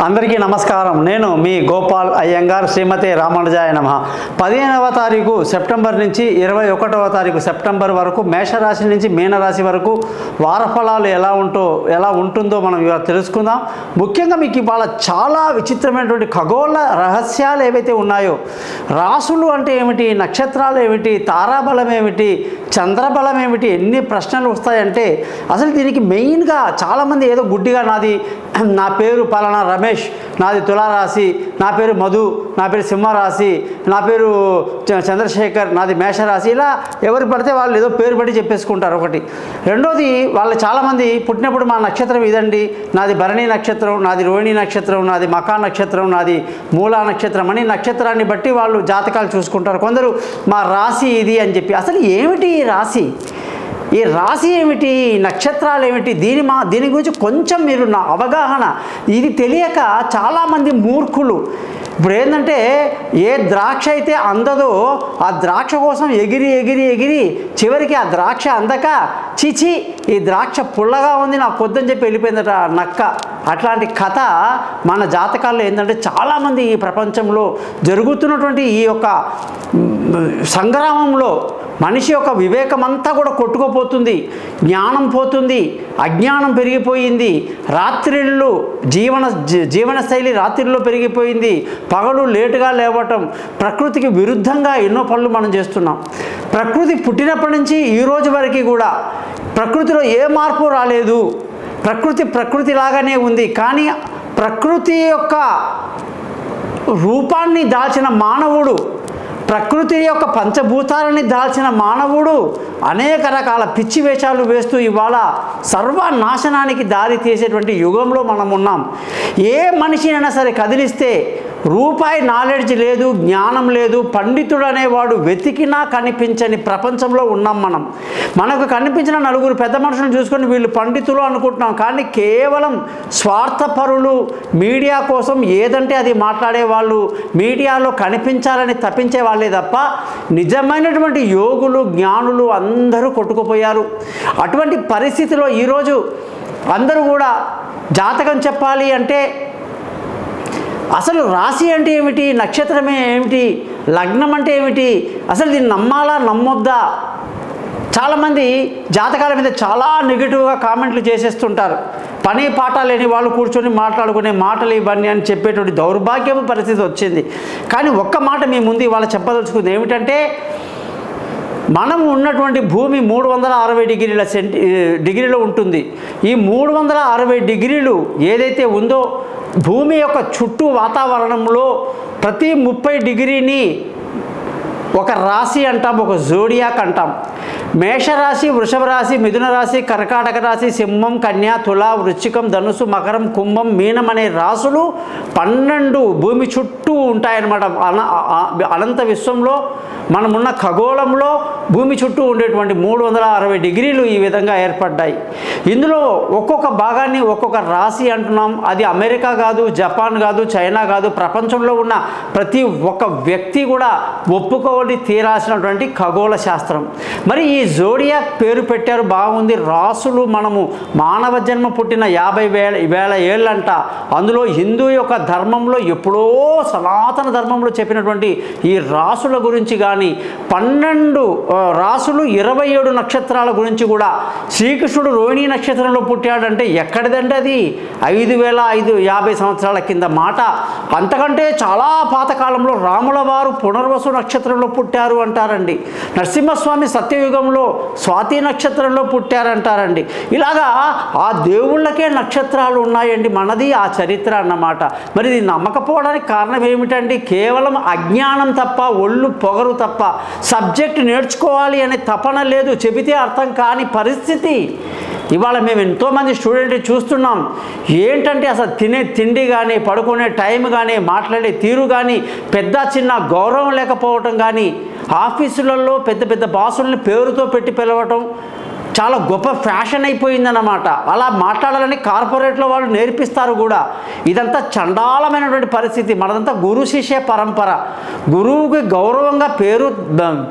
అందరికీ నమస్కారం. నేను మీ గోపాల్ అయ్యంగార్. శ్రీమతి రామానుజాయ నమః. 15వ తారీఖు సెప్టెంబర్ నుంచి 21వ తారీఖు సెప్టెంబర్ వరకు మేషరాశి నుంచి మీనరాశి వరకు వారఫలాలు ఎలా ఉంటుందో మనం ఇవాళ తెలుసుకుందాం. ముఖ్యంగా మీకు ఇవాళ చాలా విచిత్రమైనటువంటి ఖగోళ రహస్యాలు ఏవైతే ఉన్నాయో, రాసులు అంటే ఏమిటి, నక్షత్రాలు ఏమిటి, తారాబలం ఏమిటి, చంద్రబలం ఏమిటి, ఎన్ని ప్రశ్నలు వస్తాయంటే అసలు దీనికి మెయిన్గా చాలామంది ఏదో గుడ్డిగా నా పేరు పలానా రమేష్, నాది తులారాశి, నా పేరు మధు, నా పేరు సింహరాశి, నా పేరు చంద్రశేఖర్, నాది మేషరాశి, ఇలా ఎవరు పడితే వాళ్ళు ఏదో పేరు బట్టి చెప్పేసుకుంటారు. ఒకటి. రెండోది, వాళ్ళు చాలామంది పుట్టినప్పుడు మా నక్షత్రం ఇదండి, నాది భరణి నక్షత్రం, నాది రోహిణి నక్షత్రం, నాది మకా నక్షత్రం, నాది మూలా నక్షత్రం అని నక్షత్రాన్ని బట్టి వాళ్ళు జాతకాలు చూసుకుంటారు. కొందరు మా రాశి ఇది అని చెప్పి. అసలు ఏమిటి ఈ రాశి, ఈ రాశి ఏమిటి, నక్షత్రాలు ఏమిటి, దీని గురించి కొంచెం మీరు నా అవగాహన, ఇది తెలియక చాలామంది మూర్ఖులు ఇప్పుడు ఏంటంటే ఏ ద్రాక్ష అయితే అందదో ఆ ద్రాక్ష కోసం ఎగిరి ఎగిరి ఎగిరి చివరికి ఆ ద్రాక్ష అందక చిచి ఈ ద్రాక్ష పుల్లగా ఉంది నాకు వద్దని చెప్పి వెళ్ళిపోయిందట నక్క. అట్లాంటి కథ మన జాతకాల్లో ఏంటంటే చాలామంది ఈ ప్రపంచంలో జరుగుతున్నటువంటి ఈ యొక్క సంగ్రామంలో మనిషి యొక్క వివేకం అంతా కూడా కొట్టుకుపోతుంది, జ్ఞానం పోతుంది, అజ్ఞానం పెరిగిపోయింది, రాత్రిళ్ళు జీవనశైలి రాత్రిల్లో పెరిగిపోయింది, పగలు లేటుగా లేవటం, ప్రకృతికి విరుద్ధంగా ఎన్నో పనులు మనం చేస్తున్నాం. ప్రకృతి పుట్టినప్పటి నుంచి ఈ రోజు వరకు కూడా ప్రకృతిలో ఏ మార్పు రాలేదు, ప్రకృతి లాగానే ఉంది. కానీ ప్రకృతి యొక్క రూపాన్ని దాల్చిన మానవుడు, ప్రకృతి యొక్క పంచభూతాలని దాల్చిన మానవుడు అనేక రకాల పిచ్చి వేషాలు వేస్తూ ఇవాళ సర్వనాశనానికి దారి తీసేటువంటి యుగంలో మనం ఉన్నాం. ఏ మనిషినైనా సరే కదిలిస్తే రూపాయి నాలెడ్జ్ లేదు, జ్ఞానం లేదు, పండితుడు అనేవాడు వెతికినా కనిపించని ప్రపంచంలో ఉన్నాం మనం. మనకు కనిపించిన నలుగురు పెద్ద మనుషులను చూసుకొని వీళ్ళు పండితులు అనుకుంటున్నాం. కానీ కేవలం స్వార్థపరులు, మీడియా కోసం ఏదంటే అది మాట్లాడేవాళ్ళు, మీడియాలో కనిపించాలని తప్పించే వాళ్ళే తప్ప నిజమైనటువంటి యోగులు, జ్ఞానులు అందరూ కొట్టుకుపోయారు. అటువంటి పరిస్థితిలో ఈరోజు అందరూ కూడా జాతకం చెప్పాలి అంటే అసలు రాశి అంటే ఏమిటి, నక్షత్రమే ఏమిటి, లగ్నం అంటే ఏమిటి, అసలు దీన్ని నమ్మాలా నమ్మొద్దా? చాలామంది జాతకాల మీద చాలా నెగిటివ్గా కామెంట్లు చేసేస్తుంటారు. పని పాట లేని వాళ్ళు కూర్చొని మాట్లాడుకునే మాటలు ఇవన్నీ అని చెప్పేటువంటి దౌర్భాగ్యపు పరిస్థితి వచ్చింది. కానీ ఒక్క మాట మీ ముందు ఇవాళ చెప్పదలుచుకుంది ఏమిటంటే, మనం ఉన్నటువంటి భూమి 360 డిగ్రీలో ఉంటుంది. ఈ 360 డిగ్రీలు ఏదైతే ఉందో భూమి యొక్క చుట్టూ వాతావరణంలో ప్రతి 30 డిగ్రీని ఒక రాశి అంటాం, ఒక జోడియాక్ అంటాం. మేషరాశి, వృషభ రాశి, మిథున రాశి, కర్కాటక రాశి, సింహం, కన్య, తుల, వృశ్చికం, ధనుసు, మకరం, కుంభం, మీనం అనే రాశులు 12 భూమి చుట్టూ ఉంటాయన్నమాట. అనంత విశ్వంలో మనమున్న ఖగోళంలో భూమి చుట్టూ ఉండేటువంటి 360 డిగ్రీలు ఈ విధంగా ఏర్పడ్డాయి. ఇందులో ఒక్కొక్క భాగాన్ని ఒక్కొక్క రాశి అంటున్నాం. అది అమెరికా కాదు, జపాన్ కాదు, చైనా కాదు, ప్రపంచంలో ఉన్న ప్రతి ఒక్క వ్యక్తి కూడా ఒప్పుకోవాలి తీరాల్సినటువంటి ఖగోళ శాస్త్రం. మరి ఈ జోడియాక్ పేరు పెట్టారు, బాగుంది. రాసులు మనము మానవ జన్మ పుట్టిన 50,000 ఏళ్ళంట. అందులో హిందూ యొక్క ధర్మంలో ఎప్పుడో సనాతన ధర్మంలో చెప్పినటువంటి ఈ రాసుల గురించి కానీ 12 రాసులు 27 నక్షత్రాల గురించి కూడా శ్రీకృష్ణుడు రోహిణి నక్షత్రంలో పుట్టాడంటే ఎక్కడిదంటే అది 5,550 సంవత్సరాల కింద మాట. అంతకంటే చాలా పాతకాలంలో రాముల వారు పునర్వసు నక్షత్రంలో పుట్టారు అంటారండి. నరసింహస్వామి సత్యయుగంలో స్వాతి నక్షత్రంలో పుట్టారంటారండి. ఇలాగా ఆ దేవుళ్ళకే నక్షత్రాలు ఉన్నాయండి. మనది ఆ చరిత్ర అన్నమాట. మరి ఇది నమ్మకపోవడానికి కారణం ఏమిటండి? కేవలం అజ్ఞానం తప్ప, ఒళ్ళు పొగరు తప్ప, సబ్జెక్ట్ నేర్చుకోవాలి అనే తపన లేదు, చెబితే అర్థం కాని పరిస్థితి. ఇవాళ మేము ఎంతోమంది స్టూడెంట్ చూస్తున్నాం. ఏంటంటే అసలు తినే తిండి కానీ, పడుకునే టైం కానీ, మాట్లాడే తీరు కానీ, పెద్ద చిన్న గౌరవం లేకపోవటం కానీ, ఆఫీసులలో పెద్ద పెద్ద బాసుల్ని పేరుతో పెట్టి పిలవటం, చాలా గొప్ప ఫ్యాషన్ అయిపోయిందన్నమాట. అలా మాట్లాడాలని కార్పొరేట్లో వాళ్ళు నేర్పిస్తారు కూడా. ఇదంతా చండాలమైనటువంటి పరిస్థితి. మనదంతా గురు శిష్య పరంపర. గురువుకి గౌరవంగా పేరు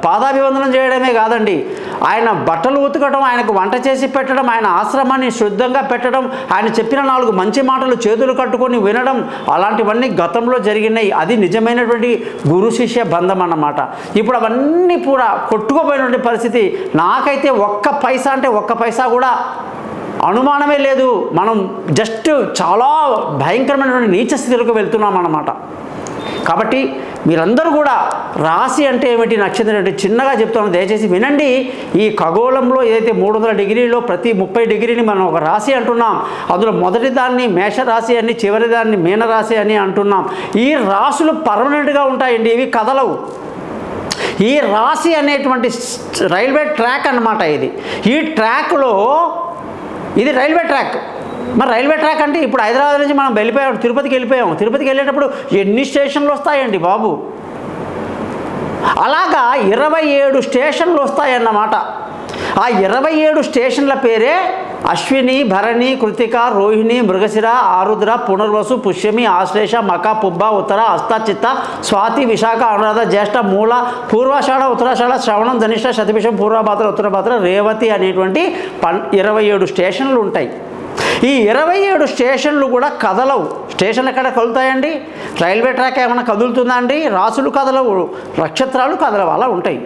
పాదాభివందనం చేయడమే కాదండి, ఆయన బట్టలు ఉతకడం, ఆయనకు వంట చేసి పెట్టడం, ఆయన ఆశ్రమాన్ని శుద్ధంగా పెట్టడం, ఆయన చెప్పిన 4 మంచి మాటలు చేతులు కట్టుకొని వినడం, అలాంటివన్నీ గతంలో జరిగినాయి. అది నిజమైనటువంటి గురు శిష్య బంధం అన్నమాట. ఇప్పుడు అవన్నీ కూడా కొట్టుకుపోయినటువంటి పరిస్థితి. నాకైతే ఒక్క పైసా అంటే ఒక్క పైసా కూడా అనుమానమే లేదు. మనం జస్ట్ చాలా భయంకరమైనటువంటి నీచ స్థితిలోకి వెళ్తున్నాం అన్నమాట. కాబట్టి మీరందరూ కూడా రాశి అంటే ఏమిటి, నక్షత్రం అంటే చిన్నగా చెప్తాను, దయచేసి వినండి. ఈ ఖగోళంలో ఏదైతే 300 డిగ్రీలో ప్రతి 30 డిగ్రీని మనం ఒక రాశి అంటున్నాం. అందులో మొదటి దాన్ని మేషరాశి అని, చివరి దాన్ని మీనరాశి అని అంటున్నాం. ఈ రాశులు పర్మనెంట్గా ఉంటాయండి, ఇవి కదలవు. ఈ రాశి అనేటువంటి రైల్వే ట్రాక్ అన్నమాట. ఈ ట్రాక్లో ఇది రైల్వే ట్రాక్. మరి రైల్వే ట్రాక్ అంటే ఇప్పుడు హైదరాబాద్ నుంచి మనం వెళ్ళిపోయాం, తిరుపతికి వెళ్ళిపోయాం. తిరుపతికి వెళ్ళేటప్పుడు ఎన్ని స్టేషన్లు వస్తాయండి బాబు? అలాగా 27 స్టేషన్లు వస్తాయన్నమాట. ఆ 27 స్టేషన్ల పేరే అశ్విని, భరణి, కృతిక, రోహిణి, మృగశిర, ఆరుద్ర, పునర్వసు, పుష్యమి, ఆశ్లేష, మక, పుబ్బ, ఉత్తర, హస్త, చిత్త, స్వాతి, విశాఖ, అనురాధ, జ్యేష్ఠ, మూల, పూర్వాషాఢ, ఉత్తరాషాఢ, శ్రవణం, ధనిష్ట, శతభిషం, పూర్వభాద్ర, ఉత్తరభాద్ర, రేవతి అనేటువంటి 27 స్టేషన్లు ఉంటాయి. ఈ 27 స్టేషన్లు కూడా కదలవు. స్టేషన్లు ఎక్కడ కదులుతాయండి? రైల్వే ట్రాక్ ఏమైనా కదులుతుందా అండి? రాసులు కదలవు, నక్షత్రాలు కదలవు, అలా ఉంటాయి.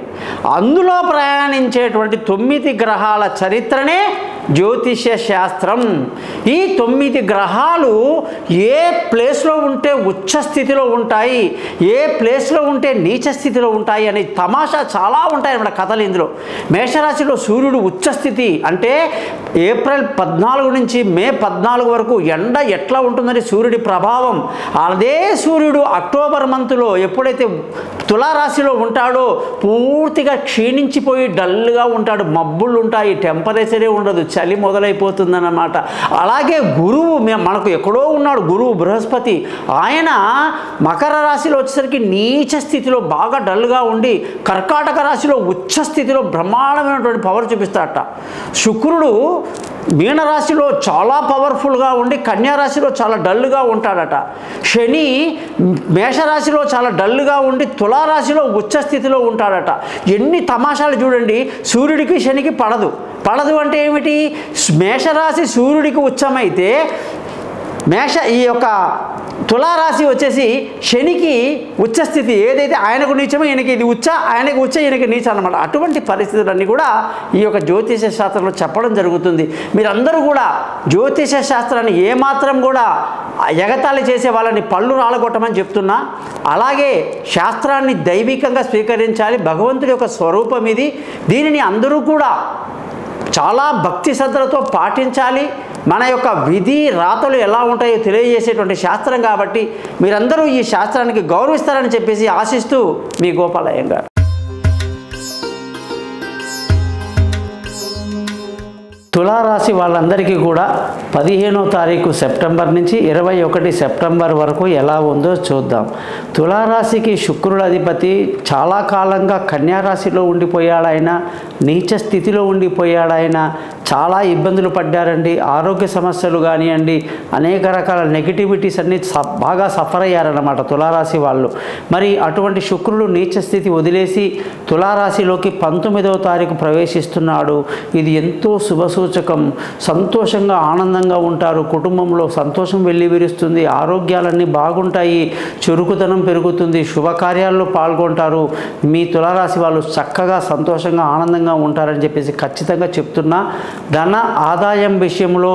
అందులో ప్రయాణించేటువంటి 9 గ్రహాల చరిత్రనే జ్యోతిష్య శాస్త్రం. ఈ 9 గ్రహాలు ఏ ప్లేస్లో ఉంటే ఉచ్చ స్థితిలో ఉంటాయి, ఏ ప్లేస్లో ఉంటే నీచ స్థితిలో ఉంటాయి అనే తమాషా చాలా ఉంటాయి అన్నమాట కథలు ఇందులో. మేషరాశిలో సూర్యుడు ఉచ్చ స్థితి అంటే ఏప్రిల్ 14 నుంచి మే 14 వరకు ఎండ ఎట్లా ఉంటుందని సూర్యుడి ప్రభావం. అదే సూర్యుడు అక్టోబర్ మంత్లో ఎప్పుడైతే తులారాశిలో ఉంటాడో పూర్తిగా క్షీణించిపోయి డల్గా ఉంటాడు, మబ్బులు ఉంటాయి, టెంపరేచరే ఉండదు, చలి మొదలైపోతుందన్నమాట. అలాగే గురువు మనకు ఎక్కడో ఉన్నాడు, గురువు బృహస్పతి, ఆయన మకర రాశిలో వచ్చేసరికి నీచ స్థితిలో బాగా డల్గా ఉండి కర్కాటక రాశిలో ఉచ్చ స్థితిలో బ్రహ్మాండమైనటువంటి పవర్ చూపిస్తాడట. శుక్రుడు మీనరాశిలో చాలా పవర్ఫుల్గా ఉండి కన్యారాశిలో చాలా డల్గా ఉంటాడట. శని మేషరాశిలో చాలా డల్గా ఉండి తులారాశిలో ఉచ్చ స్థితిలో ఉంటాడట. ఎన్ని తమాషాలు చూడండి. సూర్యుడికి శనికి పడదు. పడదు అంటే ఏమిటి? మేషరాశి సూర్యుడికి ఉచ్చమైతే ఈ యొక్క తులారాశి వచ్చేసి శనికి ఉచ్చస్థితి. ఏదైతే ఆయనకు నీచమో ఈయనకి ఇది ఉచ్చ, ఆయనకు ఉచ్చ ఈయనకి నీచ అన్నమాట. అటువంటి పరిస్థితులన్నీ కూడా ఈ యొక్క జ్యోతిష శాస్త్రంలో చెప్పడం జరుగుతుంది. మీరందరూ కూడా జ్యోతిష శాస్త్రాన్ని ఏమాత్రం కూడా ఎగతాళి చేసే వాళ్ళని పళ్ళు రాలగొట్టమని చెప్తున్నా. అలాగే శాస్త్రాన్ని దైవికంగా స్వీకరించాలి. భగవంతుడి యొక్క స్వరూపం ఇది. దీనిని అందరూ కూడా చాలా భక్తి శ్రద్ధలతో పాటించాలి. మన యొక్క విధి రాతలు ఎలా ఉంటాయో తెలియజేసేటువంటి శాస్త్రం కాబట్టి మీరందరూ ఈ శాస్త్రానికి గౌరవిస్తారని చెప్పేసి ఆశిస్తూ మీ గోపాలయ్య గారు. తులారాశి వాళ్ళందరికీ కూడా 15వ తారీఖు సెప్టెంబర్ నుంచి 21 సెప్టెంబర్ వరకు ఎలా ఉందో చూద్దాం. తులారాశికి శుక్రుడు అధిపతి చాలా కాలంగా కన్యారాశిలో ఉండిపోయాడాయన, నీచ స్థితిలో ఉండిపోయాడాయన, చాలా ఇబ్బందులు పడ్డారండి. ఆరోగ్య సమస్యలు కానివ్వండి, అనేక రకాల నెగిటివిటీస్ అన్నీ బాగా సఫర్ అయ్యారన్నమాట తులారాశి వాళ్ళు. మరి అటువంటి శుక్రుడు నీచ స్థితి వదిలేసి తులారాశిలోకి 19వ తారీఖు ప్రవేశిస్తున్నాడు. ఇది ఎంతో శుభసూచకం. సంతోషంగా ఆనందంగా ఉంటారు, కుటుంబంలో సంతోషం వెల్లివిరుస్తుంది, ఆరోగ్యాలన్నీ బాగుంటాయి, చురుకుతనం పెరుగుతుంది, శుభకార్యాల్లో పాల్గొంటారు. మీ తులారాశి వాళ్ళు చక్కగా సంతోషంగా ఆనందంగా ఉంటారని చెప్పేసి ఖచ్చితంగా చెప్తున్నా. ధన ఆదాయం విషయంలో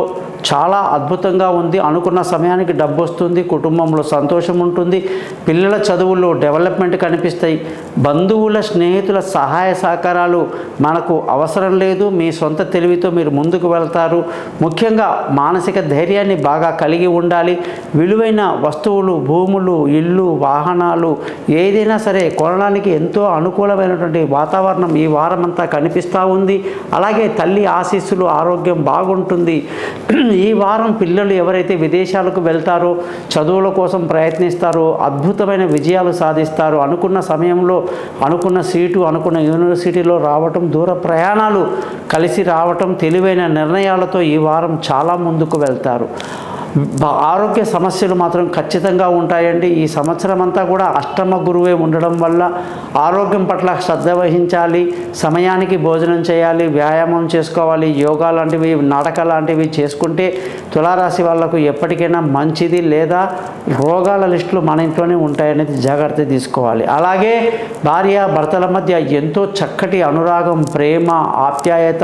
చాలా అద్భుతంగా ఉంది. అనుకున్న సమయానికి డబ్బు వస్తుంది, కుటుంబంలో సంతోషం ఉంటుంది, పిల్లల చదువుల్లో డెవలప్మెంట్ కనిపిస్తాయి, బంధువుల స్నేహితుల సహాయ సహకారాలు మనకు అవసరం లేదు, మీ సొంత తెలివితో మీరు ముందుకు వెళ్తారు. ముఖ్యంగా మానసిక ధైర్యాన్ని బాగా కలిగి ఉండాలి. విలువైన వస్తువులు, భూములు, ఇల్లు, వాహనాలు ఏదైనా సరే కొనడానికి ఎంతో అనుకూలమైనటువంటి వాతావరణం ఈ వారం అంతా కనిపిస్తూ ఉంది. అలాగే తల్లి ఆశీస్సులు, ఆరోగ్యం బాగుంటుంది. ఈ వారం పిల్లలు ఎవరైతే విదేశాలకు వెళ్తారో, చదువుల కోసం ప్రయత్నిస్తారో అద్భుతమైన విజయాలు సాధిస్తారు. అనుకున్న సమయంలో అనుకున్న సీటు, అనుకున్న యూనివర్సిటీలో రావటం, దూర ప్రయాణాలు కలిసి రావటం, తెలివైన నిర్ణయాలతో ఈ వారం చాలా ముందుకు వెళ్తారు. ఆరోగ్య సమస్యలు మాత్రం ఖచ్చితంగా ఉంటాయండి. ఈ సంవత్సరం అంతా కూడా అష్టమ గురువే ఉండడం వల్ల ఆరోగ్యం పట్ల శ్రద్ధ వహించాలి. సమయానికి భోజనం చేయాలి, వ్యాయామం చేసుకోవాలి, యోగా లాంటివి, నాటక లాంటివి చేసుకుంటే తులారాశి వాళ్ళకు ఎప్పటికైనా మంచిది. లేదా రోగాల లిస్టులు మన ఇంట్లోనే ఉంటాయనేది జాగ్రత్త తీసుకోవాలి. అలాగే భార్య భర్తల మధ్య ఎంతో చక్కటి అనురాగం, ప్రేమ, ఆప్యాయత,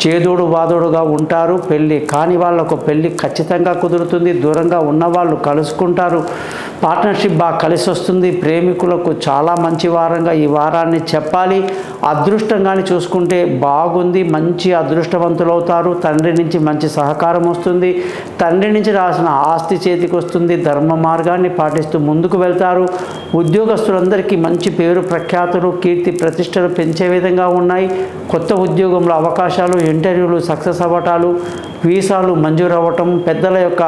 చేదోడు వాదోడుగా ఉంటారు. పెళ్ళి కాని వాళ్ళకు పెళ్ళి ఖచ్చితంగా కుదురుతుంది. దూరంగా ఉన్నవాళ్ళు కలుసుకుంటారు. పార్ట్నర్షిప్ బాగా కలిసి వస్తుంది. ప్రేమికులకు చాలా మంచి వారంగా ఈ వారాన్ని చెప్పాలి. అదృష్టంగాని చూసుకుంటే బాగుంది, మంచి అదృష్టవంతులు అవుతారు. తండ్రి నుంచి మంచి సహకారం వస్తుంది. తండ్రి నుంచి రాసిన ఆస్తి చేతికి వస్తుంది. ధర్మ మార్గాన్ని పాటిస్తూ ముందుకు వెళ్తారు. ఉద్యోగస్తులందరికీ మంచి పేరు ప్రఖ్యాతులు, కీర్తి ప్రతిష్టలు పెంచే విధంగా ఉన్నాయి. కొత్త ఉద్యోగంలో అవకాశాలు, ఇంటర్వ్యూలు సక్సెస్ అవ్వటాలు, వీసాలు మంజూరు అవ్వటం, పెద్దల యొక్క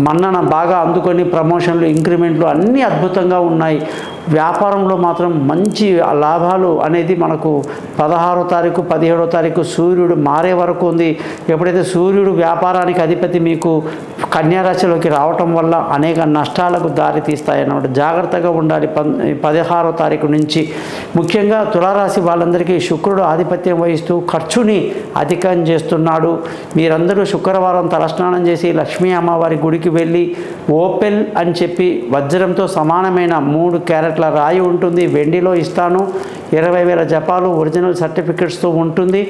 మన్నన బాగా అందుకొని ప్రమోషన్లు, ఇంక్రిమెంట్లు అన్నీ అద్భుతంగా ఉన్నాయి. వ్యాపారంలో మాత్రం మంచి లాభాలు అనేది మనకు 16వ తారీఖు 17వ తారీఖు సూర్యుడు మారే వరకు ఉంది. ఎప్పుడైతే సూర్యుడు వ్యాపారానికి అధిపతి మీకు కన్యా రాశిలోకి రావటం వల్ల అనేక నష్టాలకు దారి తీస్తాయన్నమాట. జాగ్రత్తగా ఉండాలి. 16వ తారీఖు నుంచి ముఖ్యంగా తులారాశి వాళ్ళందరికీ శుక్రుడు ఆధిపత్యం వహిస్తూ ఖర్చుని అధికం చేస్తున్నాడు. మీరందరూ శుక్రవారం తలస్నానం చేసి లక్ష్మీ అమ్మవారి గుడికి వెళ్ళి ఓపెల్ అని చెప్పి వజ్రంతో సమానమైన 3 క్యారెట్ల రాయి ఉంటుంది, వెండిలో ఇస్తాను. 20,000 జపాలు ఒరిజినల్ సర్టిఫికెట్స్తో ఉంటుంది.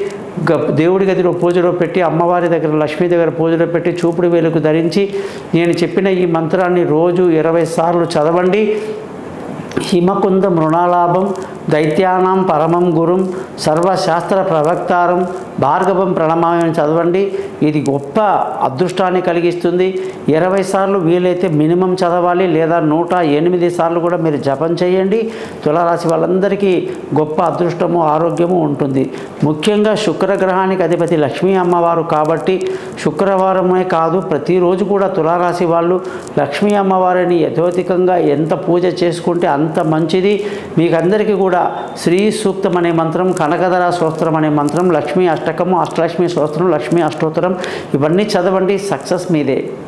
దేవుడి గదిలో పూజలో పెట్టి, అమ్మవారి దగ్గర లక్ష్మీ దగ్గర పూజలో పెట్టి చూపుడు వేలుకు ధరించి నేను చెప్పిన ఈ మంత్రాన్ని రోజు 20 సార్లు చదవండి. హిమకుంద మృణాలాభం దైత్యానాం పరమం గురుం సర్వశాస్త్ర ప్రవక్తారం భార్గవం ప్రణమామని చదవండి. ఇది గొప్ప అదృష్టాన్ని కలిగిస్తుంది. 20 సార్లు వీలైతే మినిమం చదవాలి, లేదా 108 సార్లు కూడా మీరు జపం చేయండి. తులారాశి వాళ్ళందరికీ గొప్ప అదృష్టము, ఆరోగ్యము ఉంటుంది. ముఖ్యంగా శుక్రగ్రహానికి అధిపతి లక్ష్మీ అమ్మవారు కాబట్టి శుక్రవారమే కాదు ప్రతిరోజు కూడా తులారాశి వాళ్ళు లక్ష్మీ అమ్మవారిని యథోధికంగా ఎంత పూజ చేసుకుంటే అంత మంచిది. మీకందరికీ కూడా శ్రీ సూక్తం అనే మంత్రం, కనకధర స్తోత్రం అనే మంత్రం, లక్ష్మీ అష్టకము, అష్టలక్ష్మి స్తోత్రం, లక్ష్మీ అష్టోత్తరం ఇవన్నీ చదవండి. సక్సెస్ మీదే.